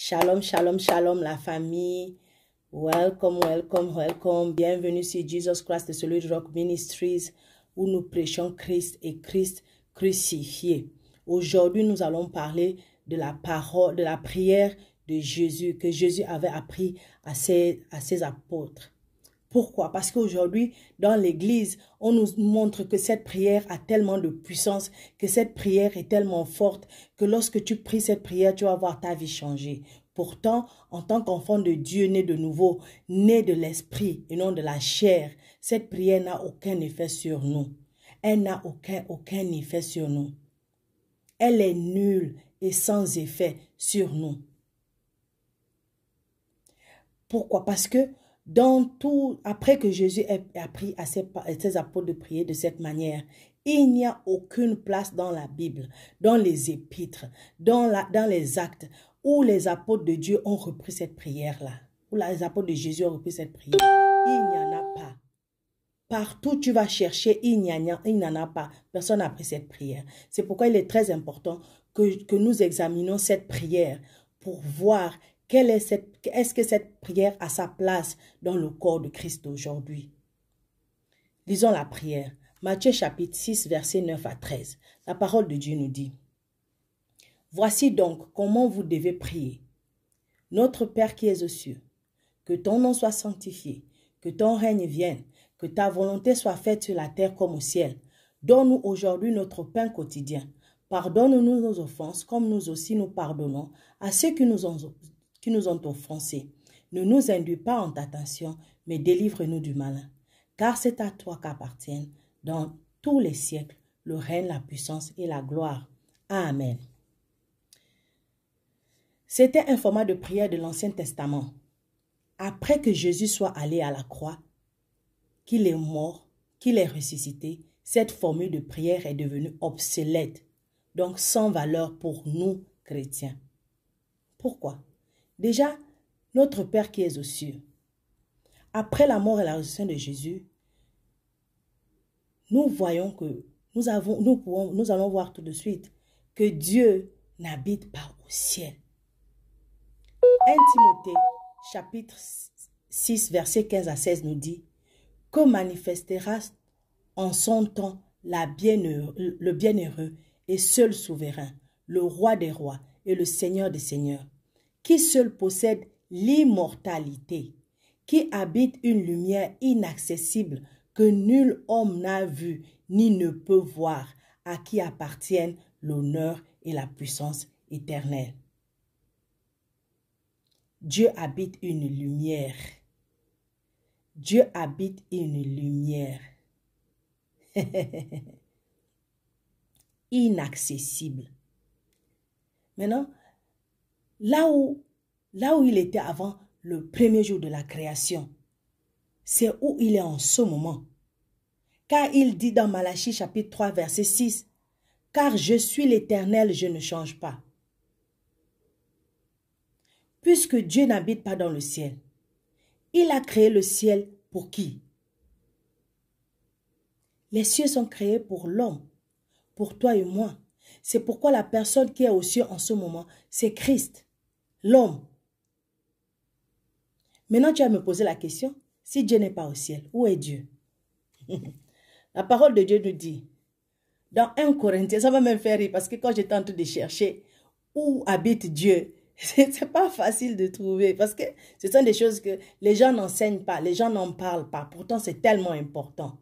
Shalom, shalom, shalom la famille. Welcome, welcome, welcome. Bienvenue sur Jesus Christ, celui de Rock Ministries, où nous prêchons Christ et Christ crucifié. Aujourd'hui, nous allons parler de la parole, de la prière de Jésus, que Jésus avait appris à ses apôtres. Pourquoi? Parce qu'aujourd'hui, dans l'église, on nous montre que cette prière a tellement de puissance, que cette prière est tellement forte, que lorsque tu pries cette prière, tu vas voir ta vie changer. Pourtant, en tant qu'enfant de Dieu, né de nouveau, né de l'esprit et non de la chair, cette prière n'a aucun effet sur nous. Elle n'a aucun effet sur nous. Elle est nulle et sans effet sur nous. Pourquoi? Parce que après que Jésus ait appris à ses apôtres de prier de cette manière, il n'y a aucune place dans la Bible, dans les épîtres, dans les actes, où les apôtres de Dieu ont repris cette prière-là, où les apôtres de Jésus ont repris cette prière. Il n'y en a pas. Partout tu vas chercher, il n'y en a pas. Personne n'a appris cette prière. C'est pourquoi il est très important que nous examinions cette prière pour voir est-ce que cette prière a sa place dans le corps de Christ aujourd'hui. Lisons la prière. Matthieu chapitre 6, versets 9 à 13. La parole de Dieu nous dit: Voici donc comment vous devez prier. Notre Père qui es aux cieux, que ton nom soit sanctifié, que ton règne vienne, que ta volonté soit faite sur la terre comme au ciel. Donne-nous aujourd'hui notre pain quotidien. Pardonne-nous nos offenses, comme nous aussi nous pardonnons à ceux qui nous ont offensés. Ne nous induis pas en tentation, mais délivre-nous du malin. Car c'est à toi qu'appartiennent, dans tous les siècles, le règne, la puissance et la gloire. Amen. C'était un format de prière de l'Ancien Testament. Après que Jésus soit allé à la croix, qu'il est mort, qu'il est ressuscité, cette formule de prière est devenue obsolète, donc sans valeur pour nous, chrétiens. Pourquoi? Déjà, notre Père qui est aux cieux, après la mort et la résurrection de Jésus, nous voyons que nous allons voir tout de suite que Dieu n'habite pas au ciel. 1 Timothée, chapitre 6, versets 15 à 16 nous dit: Que manifestera en son temps le bienheureux et seul souverain, le roi des rois et le Seigneur des seigneurs, qui seul possède l'immortalité, qui habite une lumière inaccessible que nul homme n'a vue ni ne peut voir, à qui appartiennent l'honneur et la puissance éternelle. Dieu habite une lumière. Dieu habite une lumière inaccessible. Maintenant, là où il était avant le premier jour de la création, c'est où il est en ce moment. Car il dit dans Malachie chapitre 3 verset 6, « Car je suis l'Éternel, je ne change pas. » Puisque Dieu n'habite pas dans le ciel, il a créé le ciel pour qui? Les cieux sont créés pour l'homme, pour toi et moi. C'est pourquoi la personne qui est aux cieux en ce moment, c'est Christ, l'homme. Maintenant, tu vas me poser la question, si Dieu n'est pas au ciel, où est Dieu? La parole de Dieu nous dit, dans 1 Corinthiens, ça va me faire rire, parce que quand j'étais en train de chercher où habite Dieu, c'est pas facile de trouver, parce que ce sont des choses que les gens n'enseignent pas, les gens n'en parlent pas, pourtant c'est tellement important.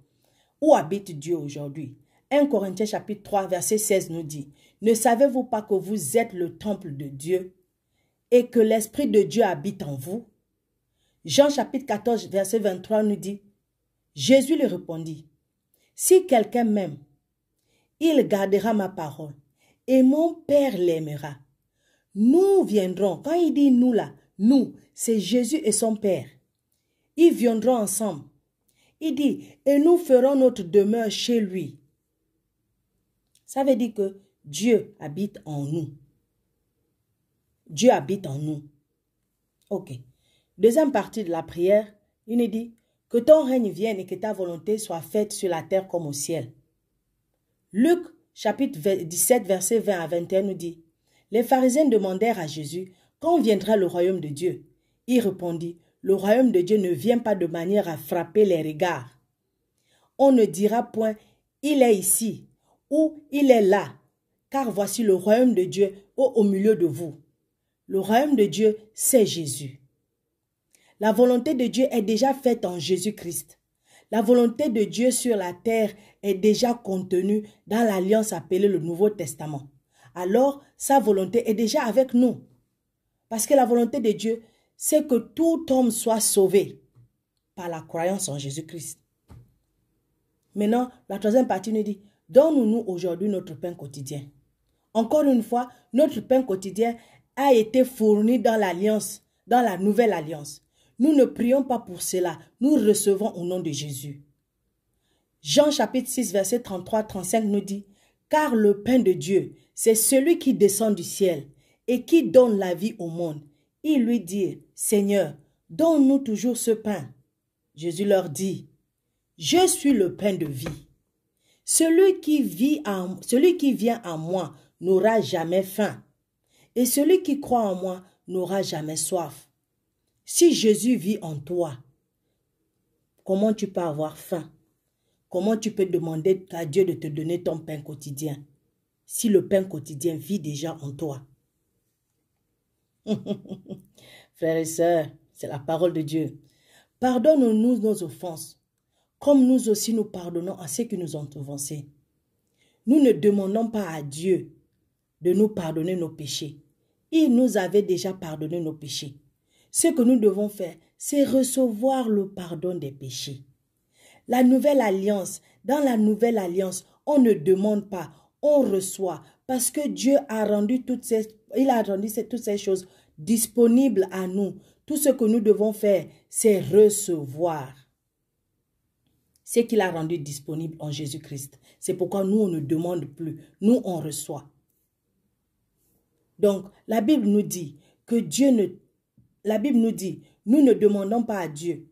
Où habite Dieu aujourd'hui? 1 Corinthiens chapitre 3 verset 16 nous dit, « Ne savez-vous pas que vous êtes le temple de Dieu et que l'Esprit de Dieu habite en vous? » Jean chapitre 14 verset 23 nous dit, « Jésus lui répondit, « Si quelqu'un m'aime, il gardera ma parole et mon Père l'aimera. Nous viendrons. » Quand il dit nous là, nous, c'est Jésus et son Père. Ils viendront ensemble. Il dit, et nous ferons notre demeure chez lui. Ça veut dire que Dieu habite en nous. Dieu habite en nous. Ok. Deuxième partie de la prière, il nous dit, que ton règne vienne et que ta volonté soit faite sur la terre comme au ciel. Luc chapitre 17, verset 20 à 21 nous dit, les pharisiens demandèrent à Jésus quand viendra le royaume de Dieu? Il répondit, le royaume de Dieu ne vient pas de manière à frapper les regards. On ne dira point, il est ici ou il est là, car voici le royaume de Dieu au milieu de vous. Le royaume de Dieu, c'est Jésus. La volonté de Dieu est déjà faite en Jésus-Christ. La volonté de Dieu sur la terre est déjà contenue dans l'alliance appelée le Nouveau Testament. Alors, sa volonté est déjà avec nous. Parce que la volonté de Dieu, c'est que tout homme soit sauvé par la croyance en Jésus-Christ. Maintenant, la troisième partie nous dit, donne-nous aujourd'hui notre pain quotidien. Encore une fois, notre pain quotidien a été fourni dans l'alliance, dans la nouvelle alliance. Nous ne prions pas pour cela, nous recevons au nom de Jésus. Jean chapitre 6, verset 33-35 nous dit, car le pain de Dieu, c'est celui qui descend du ciel et qui donne la vie au monde. Ils lui dirent, Seigneur, donne-nous toujours ce pain. Jésus leur dit, je suis le pain de vie. Celui qui vient à moi n'aura jamais faim. Et celui qui croit en moi n'aura jamais soif. Si Jésus vit en toi, comment tu peux avoir faim? Comment tu peux demander à Dieu de te donner ton pain quotidien? Si le pain quotidien vit déjà en toi. Frères et sœurs, c'est la parole de Dieu. Pardonne-nous nos offenses, comme nous aussi nous pardonnons à ceux qui nous ont offensés. Nous ne demandons pas à Dieu de nous pardonner nos péchés. Il nous avait déjà pardonné nos péchés. Ce que nous devons faire, c'est recevoir le pardon des péchés. La nouvelle alliance, dans la nouvelle alliance, on ne demande pas, on reçoit. Parce que Dieu a rendu toutes ces choses disponibles à nous. Tout ce que nous devons faire, c'est recevoir ce qu'il a rendu disponible en Jésus-Christ. C'est pourquoi nous, on ne demande plus. Nous, on reçoit. Donc, la Bible nous dit que nous ne demandons pas à Dieu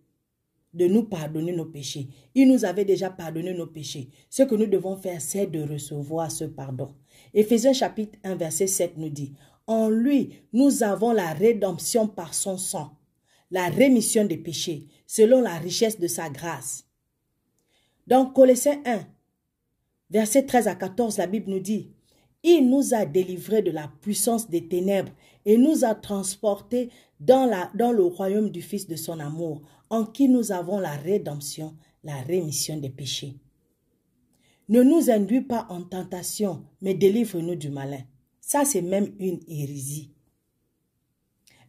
de nous pardonner nos péchés. Il nous avait déjà pardonné nos péchés. Ce que nous devons faire, c'est de recevoir ce pardon. Éphésiens chapitre 1, verset 7 nous dit, en lui, nous avons la rédemption par son sang, la rémission des péchés, selon la richesse de sa grâce. Dans Colossiens 1, verset 13 à 14, la Bible nous dit, il nous a délivrés de la puissance des ténèbres et nous a transportés dans le royaume du Fils de son amour, en qui nous avons la rédemption, la rémission des péchés. Ne nous induis pas en tentation, mais délivre-nous du malin. Ça, c'est même une hérésie.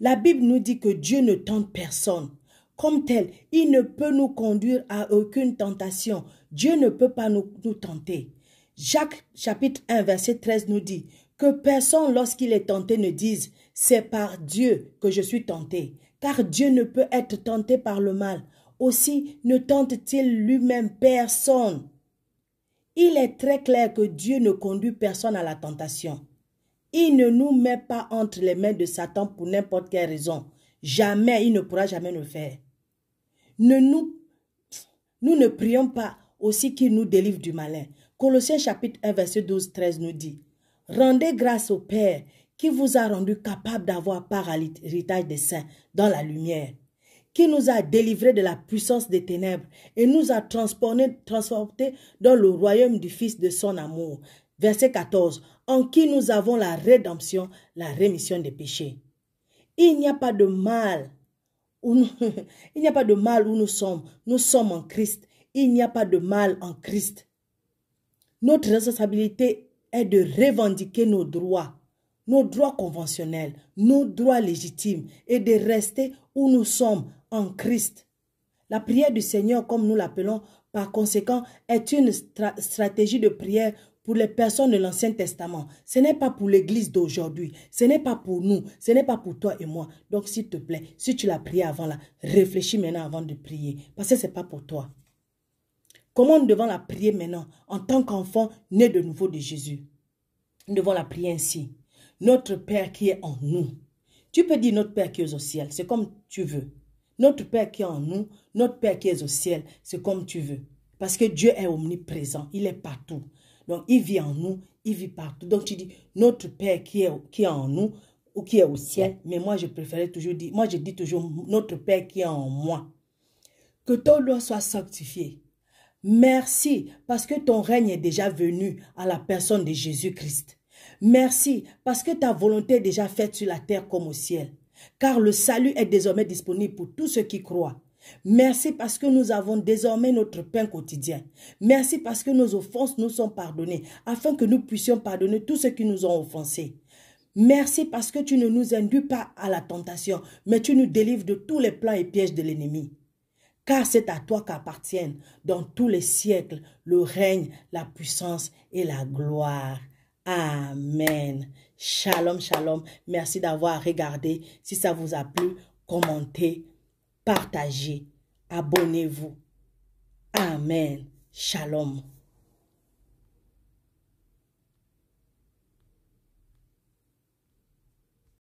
La Bible nous dit que Dieu ne tente personne. Comme tel, il ne peut nous conduire à aucune tentation. Dieu ne peut pas nous tenter. Jacques chapitre 1 verset 13 nous dit que personne lorsqu'il est tenté ne dise « c'est par Dieu que je suis tenté » car Dieu ne peut être tenté par le mal. Aussi ne tente-t-il lui-même personne. Il est très clair que Dieu ne conduit personne à la tentation. Il ne nous met pas entre les mains de Satan pour n'importe quelle raison. Jamais, il ne pourra jamais le faire. Nous ne prions pas aussi qu'il nous délivre du malin. Colossiens chapitre 1 verset 12-13 nous dit « Rendez grâce au Père qui vous a rendu capable d'avoir part à l'héritage des saints dans la lumière, qui nous a délivrés de la puissance des ténèbres et nous a transportés dans le royaume du Fils de son amour. » Verset 14 « En qui nous avons la rédemption, la rémission des péchés. » Il n'y a pas de mal où nous sommes. Nous sommes en Christ. Il n'y a pas de mal en Christ. Notre responsabilité est de revendiquer nos droits conventionnels, nos droits légitimes et de rester où nous sommes en Christ. La prière du Seigneur, comme nous l'appelons, par conséquent, est une stratégie de prière pour les personnes de l'Ancien Testament. Ce n'est pas pour l'Église d'aujourd'hui. Ce n'est pas pour nous. Ce n'est pas pour toi et moi. Donc, s'il te plaît, si tu l'as prié avant là, réfléchis maintenant avant de prier. Parce que ce n'est pas pour toi. Comment nous devons la prier maintenant en tant qu'enfant né de nouveau de Jésus? Nous devons la prier ainsi. Notre Père qui est en nous. Tu peux dire notre Père qui est au ciel. C'est comme tu veux. Notre Père qui est en nous, notre Père qui est au ciel, c'est comme tu veux. Parce que Dieu est omniprésent. Il est partout. Donc, il vit en nous, il vit partout. Donc, tu dis, notre Père qui est en nous, ou qui est au ciel, mais moi je préférais toujours dire, moi je dis toujours notre Père qui est en moi. Que ton nom soit sanctifié. Merci parce que ton règne est déjà venu à la personne de Jésus-Christ. Merci parce que ta volonté est déjà faite sur la terre comme au ciel. Car le salut est désormais disponible pour tous ceux qui croient. Merci parce que nous avons désormais notre pain quotidien. Merci parce que nos offenses nous sont pardonnées, afin que nous puissions pardonner tous ceux qui nous ont offensés. Merci parce que tu ne nous induis pas à la tentation, mais tu nous délivres de tous les plans et pièges de l'ennemi. Car c'est à toi qu'appartiennent dans tous les siècles le règne, la puissance et la gloire. Amen. Shalom, shalom. Merci d'avoir regardé. Si ça vous a plu, commentez, partagez, abonnez-vous. Amen. Shalom.